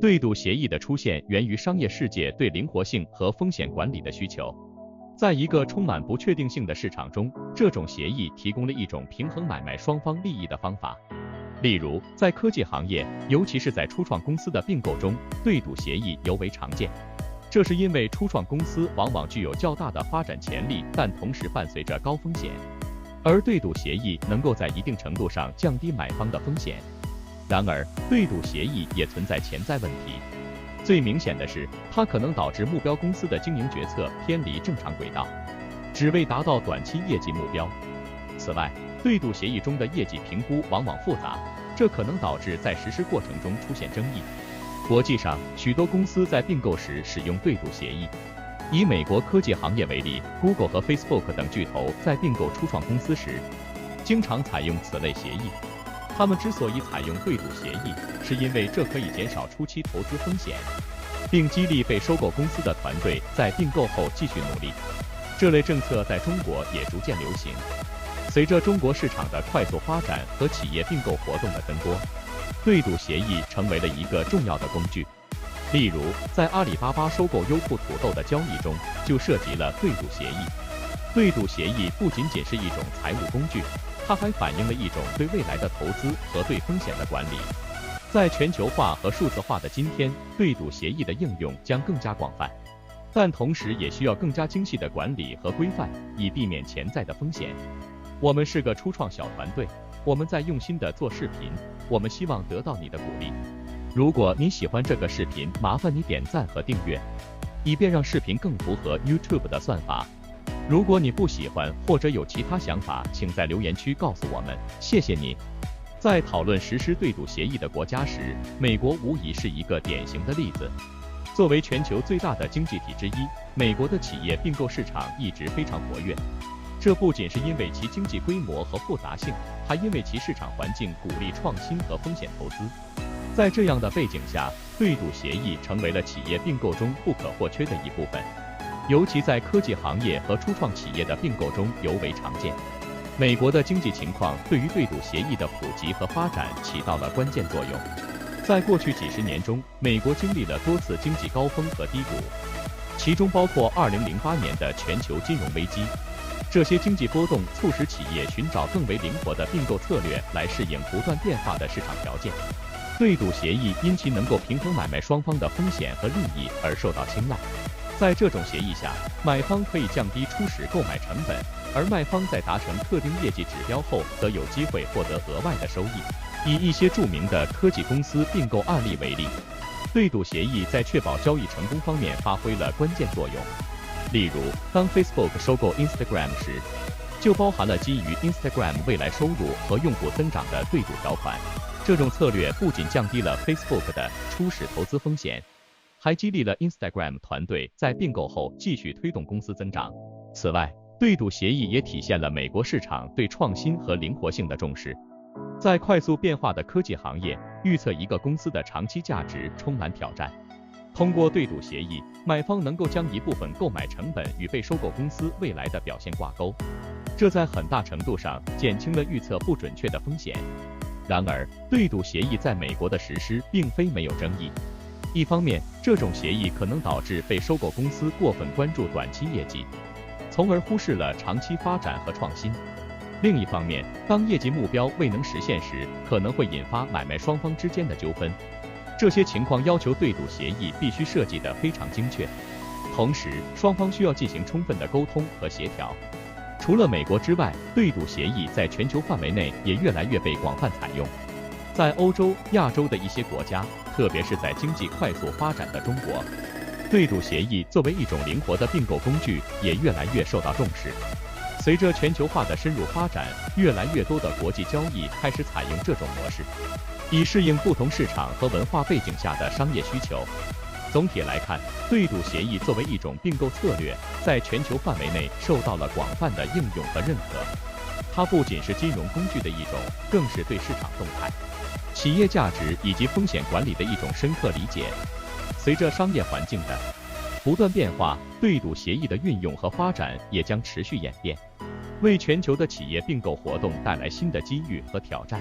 对赌协议的出现源于商业世界对灵活性和风险管理的需求。在一个充满不确定性的市场中，这种协议提供了一种平衡买卖双方利益的方法。例如，在科技行业，尤其是在初创公司的并购中，对赌协议尤为常见。这是因为初创公司往往具有较大的发展潜力，但同时伴随着高风险，而对赌协议能够在一定程度上降低买方的风险。然而，对赌协议也存在潜在问题。最明显的是，它可能导致目标公司的经营决策偏离正常轨道，只为达到短期业绩目标。此外，对赌协议中的业绩评估往往复杂，这可能导致在实施过程中出现争议。国际上，许多公司在并购时使用对赌协议。以美国科技行业为例 ，Google 和 Facebook 等巨头在并购初创公司时，经常采用此类协议。他们之所以采用对赌协议，是因为这可以减少初期投资风险，并激励被收购公司的团队在并购后继续努力。这类政策在中国也逐渐流行。随着中国市场的快速发展和企业并购活动的增多，对赌协议成为了一个重要的工具。例如，在阿里巴巴收购优酷土豆的交易中，就涉及了对赌协议。对赌协议不仅仅是一种财务工具，它还反映了一种对未来的投资和对风险的管理。在全球化和数字化的今天，对赌协议的应用将更加广泛，但同时也需要更加精细的管理和规范，以避免潜在的风险。我们是个初创小团队，我们在用心地做视频，我们希望得到你的鼓励。如果你喜欢这个视频，麻烦你点赞和订阅，以便让视频更符合 YouTube 的算法。如果你不喜欢或者有其他想法，请在留言区告诉我们，谢谢你。在讨论实施对赌协议的国家时，美国无疑是一个典型的例子。作为全球最大的经济体之一，美国的企业并购市场一直非常活跃。这不仅是因为其经济规模和复杂性，还因为其市场环境鼓励创新和风险投资。在这样的背景下，对赌协议成为了企业并购中不可或缺的一部分。尤其在科技行业和初创企业的并购中尤为常见。美国的经济情况对于对赌协议的普及和发展起到了关键作用。在过去几十年中，美国经历了多次经济高峰和低谷，其中包括2008年的全球金融危机。这些经济波动促使企业寻找更为灵活的并购策略来适应不断变化的市场条件。对赌协议因其能够平衡买卖双方的风险和利益而受到青睐。在这种协议下，买方可以降低初始购买成本，而卖方在达成特定业绩指标后，则有机会获得额外的收益。以一些著名的科技公司并购案例为例，对赌协议在确保交易成功方面发挥了关键作用。例如，当 Facebook 收购 Instagram 时，就包含了基于 Instagram 未来收入和用户增长的对赌条款。这种策略不仅降低了 Facebook 的初始投资风险，还激励了 Instagram 团队在并购后继续推动公司增长。此外，对赌协议也体现了美国市场对创新和灵活性的重视。在快速变化的科技行业，预测一个公司的长期价值充满挑战。通过对赌协议，买方能够将一部分购买成本与被收购公司未来的表现挂钩，这在很大程度上减轻了预测不准确的风险。然而，对赌协议在美国的实施并非没有争议。一方面，这种协议可能导致被收购公司过分关注短期业绩，从而忽视了长期发展和创新。另一方面，当业绩目标未能实现时，可能会引发买卖双方之间的纠纷。这些情况要求对赌协议必须设计得非常精确，同时双方需要进行充分的沟通和协调。除了美国之外，对赌协议在全球范围内也越来越被广泛采用。在欧洲、亚洲的一些国家，特别是在经济快速发展的中国，对赌协议作为一种灵活的并购工具也越来越受到重视。随着全球化的深入发展，越来越多的国际交易开始采用这种模式，以适应不同市场和文化背景下的商业需求。总体来看，对赌协议作为一种并购策略，在全球范围内受到了广泛的应用和认可。它不仅是金融工具的一种，更是对市场动态、企业价值以及风险管理的一种深刻理解。随着商业环境的不断变化，对赌协议的运用和发展也将持续演变，为全球的企业并购活动带来新的机遇和挑战。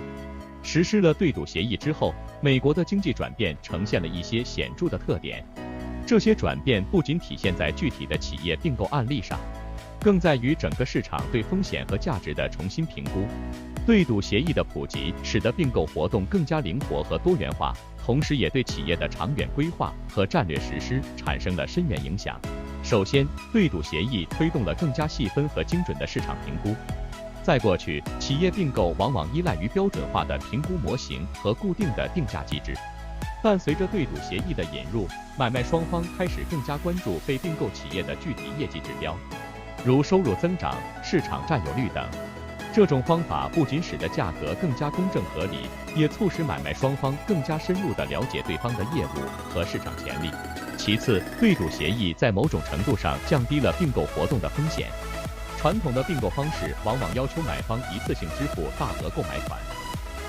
实施了对赌协议之后，美国的经济转变呈现了一些显著的特点。这些转变不仅体现在具体的企业并购案例上，更在于整个市场对风险和价值的重新评估。对赌协议的普及，使得并购活动更加灵活和多元化，同时也对企业的长远规划和战略实施产生了深远影响。首先，对赌协议推动了更加细分和精准的市场评估。在过去，企业并购往往依赖于标准化的评估模型和固定的定价机制，但随着对赌协议的引入，买卖双方开始更加关注被并购企业的具体业绩指标，如收入增长、市场占有率等。这种方法不仅使得价格更加公正合理，也促使买卖双方更加深入地了解对方的业务和市场潜力。其次，对赌协议在某种程度上降低了并购活动的风险。传统的并购方式往往要求买方一次性支付大额购买款，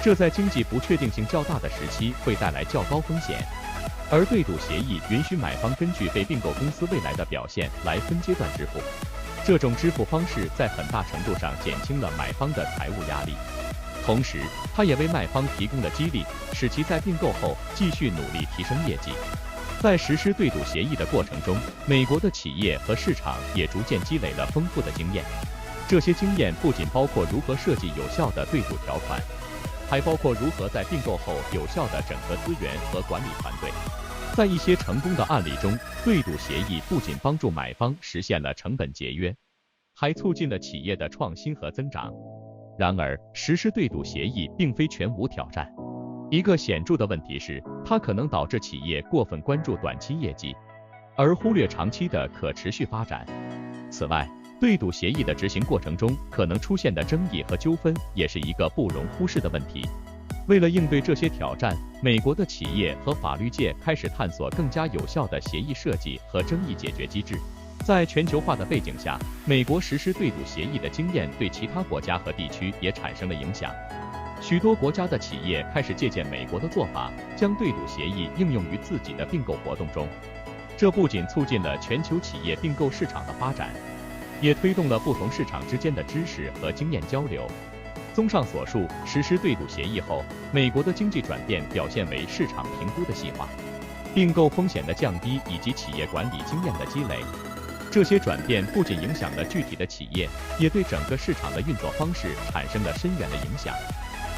这在经济不确定性较大的时期会带来较高风险。而对赌协议允许买方根据被并购公司未来的表现来分阶段支付，这种支付方式在很大程度上减轻了买方的财务压力，同时它也为卖方提供了激励，使其在并购后继续努力提升业绩。在实施对赌协议的过程中，美国的企业和市场也逐渐积累了丰富的经验。这些经验不仅包括如何设计有效的对赌条款，还包括如何在并购后有效地整合资源和管理团队。在一些成功的案例中，对赌协议不仅帮助买方实现了成本节约，还促进了企业的创新和增长。然而，实施对赌协议并非全无挑战。一个显著的问题是，它可能导致企业过分关注短期业绩，而忽略长期的可持续发展。此外，对赌协议的执行过程中可能出现的争议和纠纷也是一个不容忽视的问题。为了应对这些挑战，美国的企业和法律界开始探索更加有效的协议设计和争议解决机制。在全球化的背景下，美国实施对赌协议的经验对其他国家和地区也产生了影响。许多国家的企业开始借鉴美国的做法，将对赌协议应用于自己的并购活动中。这不仅促进了全球企业并购市场的发展，也推动了不同市场之间的知识和经验交流。综上所述，实施对赌协议后，美国的经济转变表现为市场评估的细化、并购风险的降低以及企业管理经验的积累。这些转变不仅影响了具体的企业，也对整个市场的运作方式产生了深远的影响。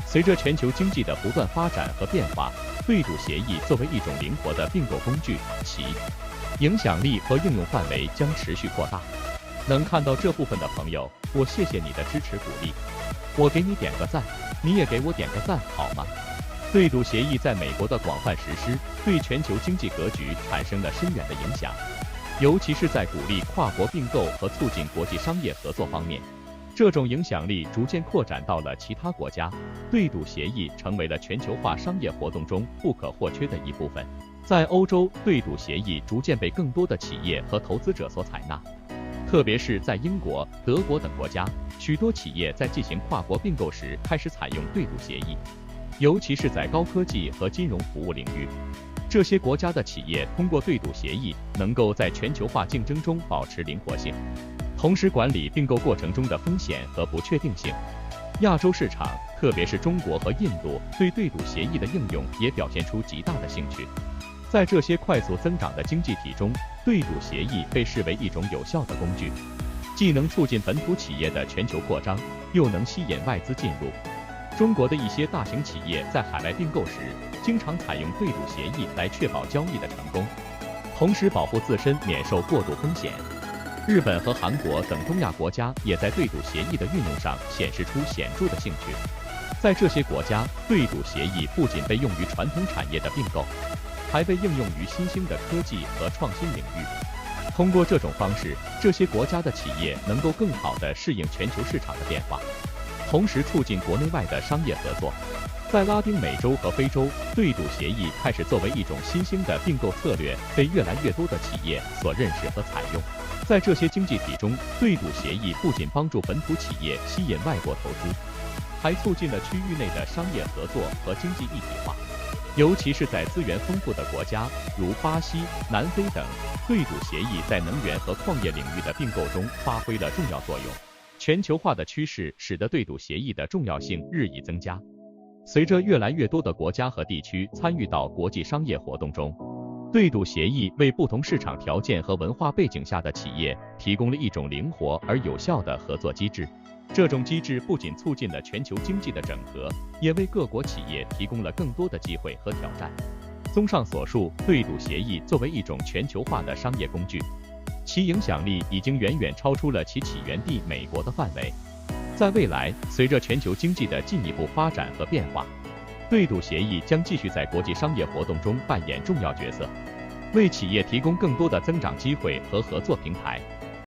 随着全球经济的不断发展和变化，对赌协议作为一种灵活的并购工具，其影响力和应用范围将持续扩大。能看到这部分的朋友，我谢谢你的支持鼓励，我给你点个赞，你也给我点个赞好吗？对赌协议在美国的广泛实施，对全球经济格局产生了深远的影响，尤其是在鼓励跨国并购和促进国际商业合作方面。这种影响力逐渐扩展到了其他国家，对赌协议成为了全球化商业活动中不可或缺的一部分。在欧洲，对赌协议逐渐被更多的企业和投资者所采纳，特别是在英国、德国等国家，许多企业在进行跨国并购时开始采用对赌协议，尤其是在高科技和金融服务领域。这些国家的企业通过对赌协议，能够在全球化竞争中保持灵活性，同时管理并购过程中的风险和不确定性。亚洲市场，特别是中国和印度，对对赌协议的应用也表现出极大的兴趣。在这些快速增长的经济体中，对赌协议被视为一种有效的工具，既能促进本土企业的全球扩张，又能吸引外资进入。中国的一些大型企业在海外并购时，经常采用对赌协议来确保交易的成功，同时保护自身免受过度风险。日本和韩国等东亚国家也在对赌协议的运用上显示出显著的兴趣。在这些国家，对赌协议不仅被用于传统产业的并购，还被应用于新兴的科技和创新领域。通过这种方式，这些国家的企业能够更好地适应全球市场的变化，同时促进国内外的商业合作。在拉丁美洲和非洲，对赌协议开始作为一种新兴的并购策略，被越来越多的企业所认识和采用。在这些经济体中，对赌协议不仅帮助本土企业吸引外国投资，还促进了区域内的商业合作和经济一体化。尤其是在资源丰富的国家，如巴西、南非等，对赌协议在能源和矿业领域的并购中发挥了重要作用。全球化的趋势使得对赌协议的重要性日益增加。随着越来越多的国家和地区参与到国际商业活动中，对赌协议为不同市场条件和文化背景下的企业提供了一种灵活而有效的合作机制。这种机制不仅促进了全球经济的整合，也为各国企业提供了更多的机会和挑战。综上所述，对赌协议作为一种全球化的商业工具，其影响力已经远远超出了其起源地美国的范围。在未来，随着全球经济的进一步发展和变化，对赌协议将继续在国际商业活动中扮演重要角色，为企业提供更多的增长机会和合作平台。